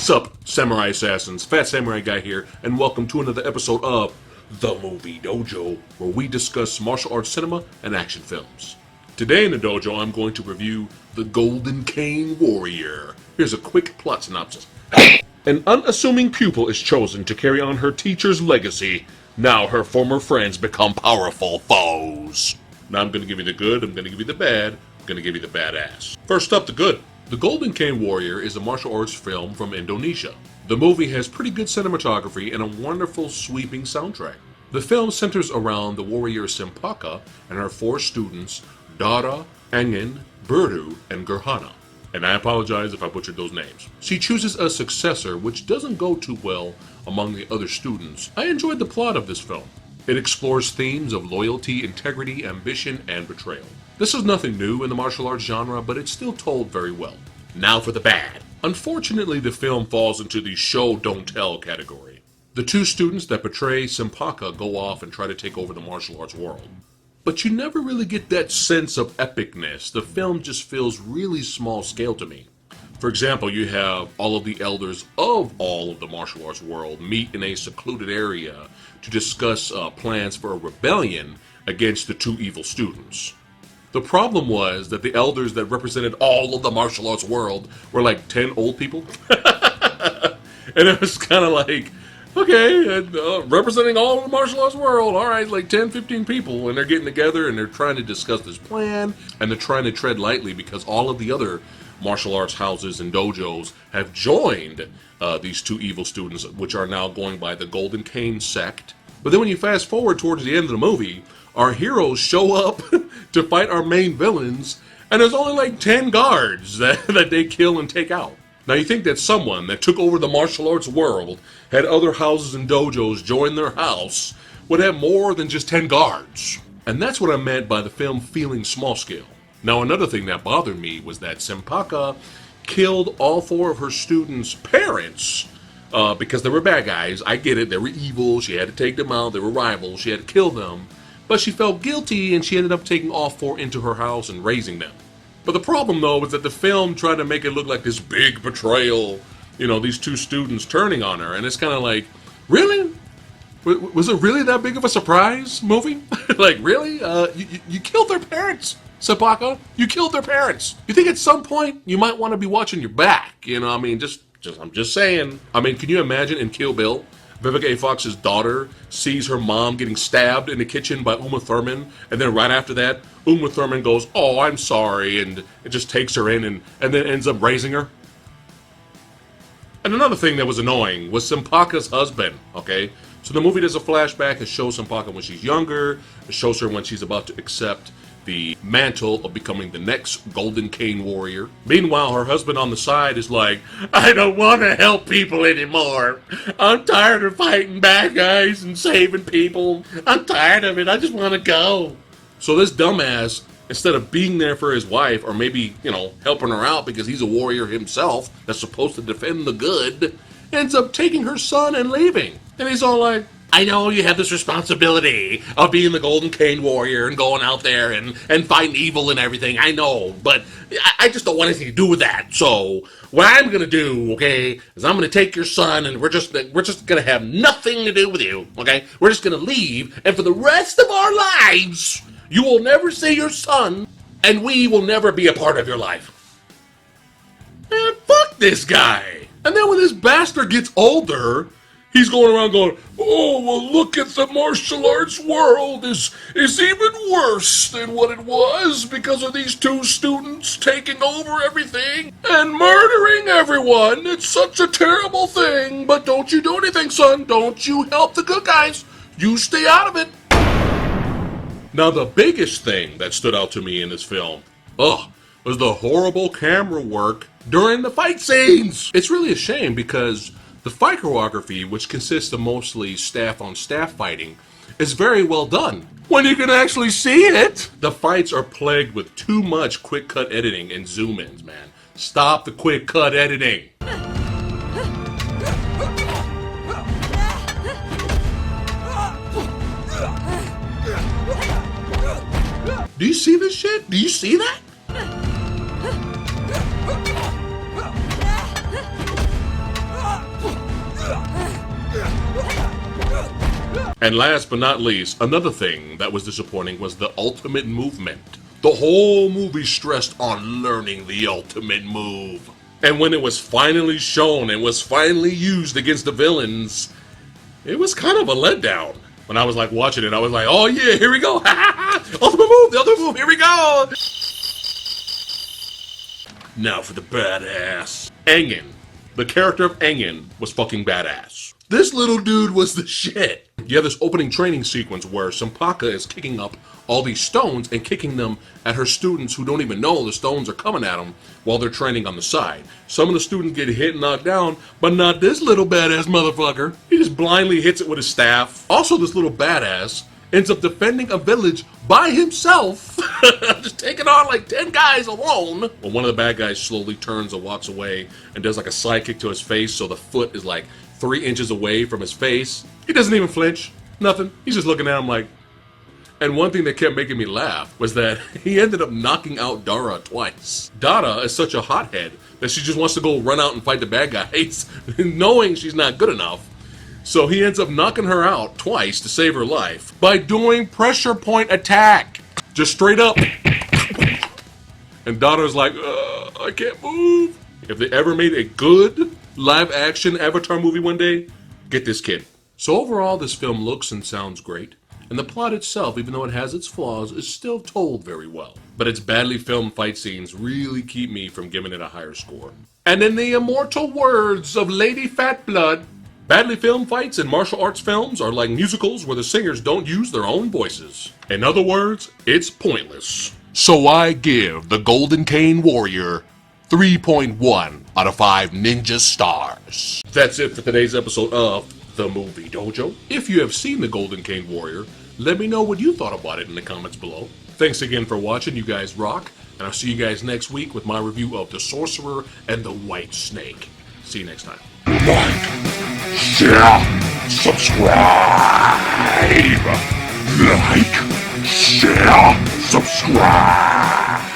What's up, Samurai Assassins? Fat Samurai Guy here, and welcome to another episode of The Movie Dojo, where we discuss martial arts cinema and action films. Today in the dojo, I'm going to review The Golden Cane Warrior. Here's a quick plot synopsis. An unassuming pupil is chosen to carry on her teacher's legacy. Now her former friends become powerful foes. Now I'm going to give you the good, I'm going to give you the bad, I'm going to give you the badass. First up, the good. The Golden Cane Warrior is a martial arts film from Indonesia. The movie has pretty good cinematography and a wonderful sweeping soundtrack. The film centers around the warrior Simpaka and her four students, Dara, Angin, Berdu, and Gerhana. And I apologize if I butchered those names. She chooses a successor, which doesn't go too well among the other students. I enjoyed the plot of this film. It explores themes of loyalty, integrity, ambition, and betrayal. This is nothing new in the martial arts genre, but it's still told very well. Now for the bad. Unfortunately, the film falls into the show don't tell category. The two students that portray Simpaka go off and try to take over the martial arts world. But you never really get that sense of epicness. The film just feels really small scale to me. For example, you have all of the elders of all of the martial arts world meet in a secluded area to discuss plans for a rebellion against the two evil students. The problem was that the elders that represented all of the martial arts world were like 10 old people. And it was kind of like, okay, representing all of the martial arts world, all right, like 10, 15 people, and they're getting together and they're trying to discuss this plan, and they're trying to tread lightly because all of the other martial arts houses and dojos have joined these two evil students, which are now going by the Golden Cane sect. But then when you fast forward towards the end of the movie, our heroes show up to fight our main villains, and there's only like 10 guards that they kill and take out. Now you think that someone that took over the martial arts world, had other houses and dojos join their house, would have more than just 10 guards. And that's what I meant by the film feeling small scale. Now another thing that bothered me was that Simpaka killed all four of her students' parents because they were bad guys. I get it, they were evil, she had to take them out, they were rivals, she had to kill them. But she felt guilty and she ended up taking all four into her house and raising them. But the problem though was that the film tried to make it look like this big betrayal, you know, these two students turning on her, and it's kind of like, really? Was it really that big of a surprise movie? Like, really? You killed their parents, Simpaka. You killed their parents. You think at some point you might want to be watching your back, you know, I mean, I'm just saying. I mean, can you imagine in Kill Bill, Vivica A. Fox's daughter sees her mom getting stabbed in the kitchen by Uma Thurman, and then right after that, Uma Thurman goes, "Oh, I'm sorry," and it just takes her in and then ends up raising her. And another thing that was annoying was Simpaka's husband, okay? So the movie does a flashback. It shows Simpaka when she's younger. It shows her when she's about to accept the mantle of becoming the next Golden Cane Warrior. Meanwhile, her husband on the side is like, "I don't want to help people anymore. I'm tired of fighting bad guys and saving people. I'm tired of it. I just want to go." So this dumbass, instead of being there for his wife, or maybe, you know, helping her out because he's a warrior himself that's supposed to defend the good, ends up taking her son and leaving. And he's all like, "I know you have this responsibility of being the Golden Cane Warrior and going out there and fighting evil and everything. I know, but I just don't want anything to do with that. So what I'm going to do, okay, is I'm going to take your son and we're just going to have nothing to do with you, okay? We're just going to leave, and for the rest of our lives, you will never see your son, and we will never be a part of your life." Man, fuck this guy. And then when this bastard gets older, he's going around going, "Oh, well, look at the martial arts world is even worse than what it was because of these two students taking over everything and murdering everyone. It's such a terrible thing, but don't you do anything, son. Don't you help the good guys. You stay out of it." Now, the biggest thing that stood out to me in this film, was the horrible camera work during the fight scenes. It's really a shame because the fight choreography, which consists of mostly staff-on-staff fighting, is very well done. When you can actually see it! The fights are plagued with too much quick-cut editing and zoom-ins, man. Stop the quick-cut editing! Do you see this shit? Do you see that? And last but not least, another thing that was disappointing was the ultimate movement. The whole movie stressed on learning the ultimate move. And when it was finally shown and was finally used against the villains, it was kind of a letdown. When I was like watching it, I was like, oh yeah, here we go. Ultimate move, the ultimate move, here we go. Now for the badass. Engen. The character of Engen was fucking badass. This little dude was the shit. You have this opening training sequence where Sampaka is kicking up all these stones and kicking them at her students who don't even know the stones are coming at them while they're training on the side. Some of the students get hit and knocked down, but not this little badass motherfucker. He just blindly hits it with his staff. Also, this little badass ends up defending a village by himself, just taking on like 10 guys alone. When one of the bad guys slowly turns and walks away and does like a side kick to his face so the foot is like 3 inches away from his face. He doesn't even flinch. Nothing. He's just looking at him like... And one thing that kept making me laugh was that he ended up knocking out Dara twice. Dara is such a hothead that she just wants to go run out and fight the bad guys, knowing she's not good enough. So he ends up knocking her out twice to save her life by doing pressure point attack. Just straight up. And Dara's like, I can't move. If they ever made a good live action Avatar movie one day, get this kid. So overall, this film looks and sounds great. And the plot itself, even though it has its flaws, is still told very well. But its badly filmed fight scenes really keep me from giving it a higher score. And in the immortal words of Lady Fatblood, badly filmed fights in martial arts films are like musicals where the singers don't use their own voices. In other words, it's pointless. So I give The Golden Cane Warrior 3.1 out of 5 ninja stars. That's it for today's episode of The Movie Dojo. If you have seen The Golden Cane Warrior, let me know what you thought about it in the comments below. Thanks again for watching, you guys rock, and I'll see you guys next week with my review of The Sorcerer and the White Snake. See you next time. Like, share, subscribe. Like, share, subscribe.